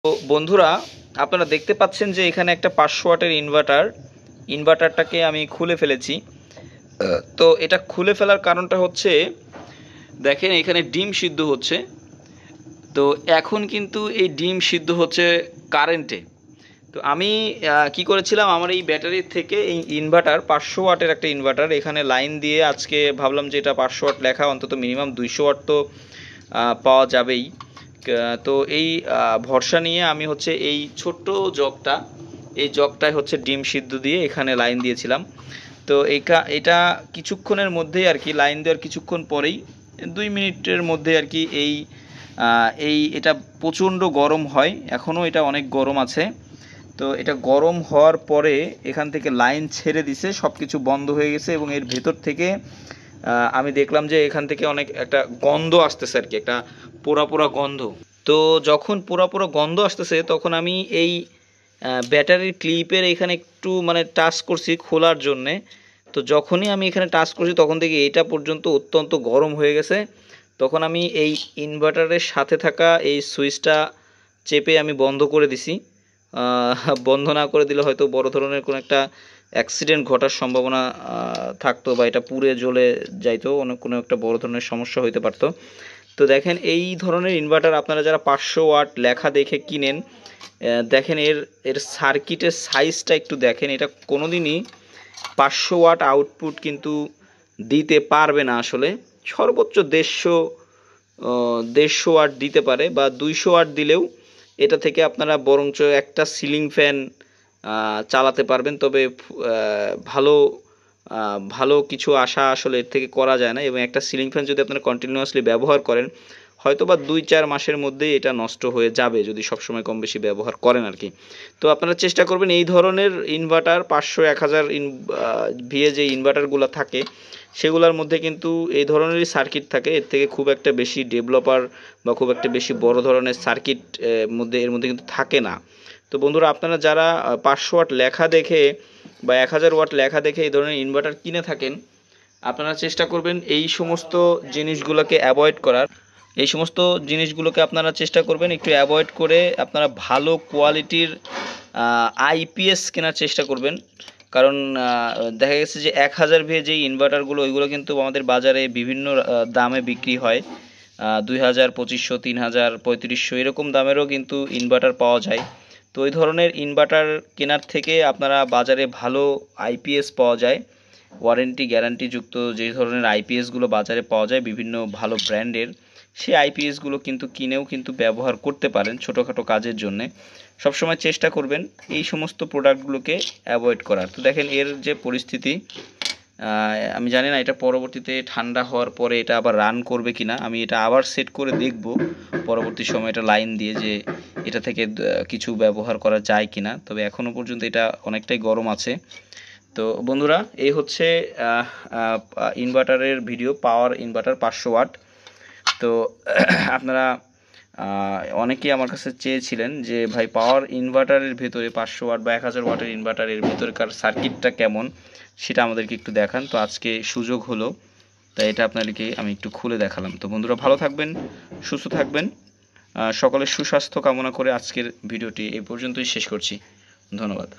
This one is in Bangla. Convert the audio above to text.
তো বন্ধুরা, আপনারা দেখতে পাচ্ছেন যে এখানে একটা 500 ওয়াটের ইনভার্টারটাকে আমি খুলে ফেলেছি। তো এটা খুলে ফেলার কারণটা হচ্ছে, দেখেন এখানে ডিম সিদ্ধ হচ্ছে। তো এখন কিন্তু এই ডিম সিদ্ধ হচ্ছে কারেন্টে। তো আমি কি করেছিলাম, আমার এই ব্যাটারির থেকে এই ইনভার্টার 500 ওয়াটের একটা ইনভার্টার এখানে লাইন দিয়ে আজকে ভাবলাম যে এটা 500 ওয়াট লেখা, অন্তত মিনিমাম 200 ওয়াট তো পাওয়া যাবেই। তো এই ভরসা নিয়ে আমি হচ্ছে এই ছোট্ট জগটায় হচ্ছে ডিম সিদ্ধ দিয়ে এখানে লাইন দিয়েছিলাম। তো এটা কিছুক্ষণের মধ্যেই আর কি, লাইন দেওয়ার কিছুক্ষণ পরেই 2 মিনিটের মধ্যে আর কি এটা প্রচণ্ড গরম হয়, এখনও এটা অনেক গরম আছে। তো এটা গরম হওয়ার পরে এখান থেকে লাইন ছেড়ে দিছে, সব কিছু বন্ধ হয়ে গেছে এবং এর ভেতর থেকে আমি দেখলাম যে এখান থেকে অনেক একটা গন্ধ আসতেছে আর কি, একটা পোড়া পোড়া গন্ধ। তো যখন পোড়া পোড়া গন্ধ আসতেছে তখন আমি এই ব্যাটারির ক্লিপের এখানে একটু মানে টাচ করছি খোলার জন্যে। তো যখনই আমি এখানে টাচ করছি তখন থেকে এটা পর্যন্ত অত্যন্ত গরম হয়ে গেছে। তখন আমি এই ইনভার্টারের সাথে থাকা এই সুইচটা চেপে আমি বন্ধ করে দিছি। বন্ধ না করে দিলে হয়তো বড় ধরনের কোনো একটা অ্যাক্সিডেন্ট ঘটার সম্ভাবনা থাকতো, বা এটা পুড়ে জ্বলে যাইতো, অনেক কোনো একটা বড় ধরনের সমস্যা হইতে পারতো। তো দেখেন এই ধরনের ইনভার্টার আপনারা যারা 500 ওয়াট লেখা দেখে কিনেন, দেখেন এর সার্কিটের সাইজটা একটু দেখেন। এটা কোনোদিনই 500 ওয়াট আউটপুট কিন্তু দিতে পারবে না আসলে। সর্বোচ্চ 150 ওয়াট দিতে পারে, বা 200 ওয়াট দিলেও এটা থেকে আপনারা বরঞ্চ একটা সিলিং ফ্যান চালাতে পারবেন। তবে ভালো ভালো কিছু আশা আসলে এর থেকে করা যায় না। এবং একটা সিলিং ফ্যান যদি আপনারা কন্টিনিউয়াসলি ব্যবহার করেন, হয়তো বা 2-4 মাসের মধ্যেই এটা নষ্ট হয়ে যাবে, যদি সবসময় কম বেশি ব্যবহার করেন আর কি। তো আপনারা চেষ্টা করবেন এই ধরনের ইনভার্টার 500-1000 ভিএ যে ইনভার্টারগুলো থাকে সেগুলোর মধ্যে কিন্তু এই ধরনেরই সার্কিট থাকে, এর থেকে খুব একটা বেশি ডেভেলপার বা খুব একটা বেশি বড় ধরনের সার্কিট এর মধ্যে কিন্তু থাকে না। তো বন্ধুরা, আপনারা যারা 500 ওয়াট লেখা দেখে বা 1000 ওয়াট লেখা দেখে এই ধরনের ইনভার্টার কিনে থাকেন, আপনারা চেষ্টা করবেন এই সমস্ত জিনিসগুলোকে অ্যাভয়েড করার। এই সমস্ত জিনিসগুলোকে আপনারা চেষ্টা করবেন একটু অ্যাভয়েড করে আপনারা ভালো কোয়ালিটির আইপিএস কেনার চেষ্টা করবেন। কারণ দেখা গেছে যে 1000 ভিএ যেই ইনভার্টারগুলো, ওইগুলো কিন্তু আমাদের বাজারে বিভিন্ন দামে বিক্রি হয়। 2000, 2500, 3000, 3500 এরকম দামেরও কিন্তু ইনভার্টার পাওয়া যায়। তো ওই ধরনের ইনভার্টার কেনার থেকে আপনারা বাজারে ভালো আইপিএস পাওয়া যায়, ওয়ারেন্টি গ্যারান্টিযুক্ত যে ধরনের আইপিএসগুলো বাজারে পাওয়া যায় বিভিন্ন ভালো ব্র্যান্ডের, সেই আইপিএসগুলো কিন্তু কিনেও কিন্তু ব্যবহার করতে পারেন ছোটোখাটো কাজের জন্যে। সবসময় চেষ্টা করবেন এই সমস্ত প্রোডাক্টগুলোকে অ্যাভয়েড করার। তো দেখেন এর যে পরিস্থিতি, আমি জানি না এটা পরবর্তীতে ঠান্ডা হওয়ার পরে এটা আবার রান করবে কি না। আমি এটা আবার সেট করে দেখব পরবর্তী সময় এটা লাইন দিয়ে, যে এটা থেকে কিছু ব্যবহার করা যায় কি না। তবে এখনও পর্যন্ত এটা অনেকটাই গরম আছে। তো বন্ধুরা, এই হচ্ছে ইনভার্টারের ভিডিও, পাওয়ার ইনভার্টার 500 ওয়াট। তো আপনারা অনেকেই আমার কাছে চেয়েছিলেন যে ভাই পাওয়ার ইনভার্টারের ভেতরে 500 ওয়াট বা 1000 ওয়াটের ইনভার্টারের ভেতরকার সার্কিটটা কেমন সেটা আমাদেরকে একটু দেখান। তো আজকে সুযোগ হলো, তাই এটা আপনাদেরকে আমি একটু খুলে দেখালাম। তো বন্ধুরা, ভালো থাকবেন, সুস্থ থাকবেন, সকলের সুস্বাস্থ্য কামনা করে আজকের ভিডিওটি এই পর্যন্তই শেষ করছি। ধন্যবাদ।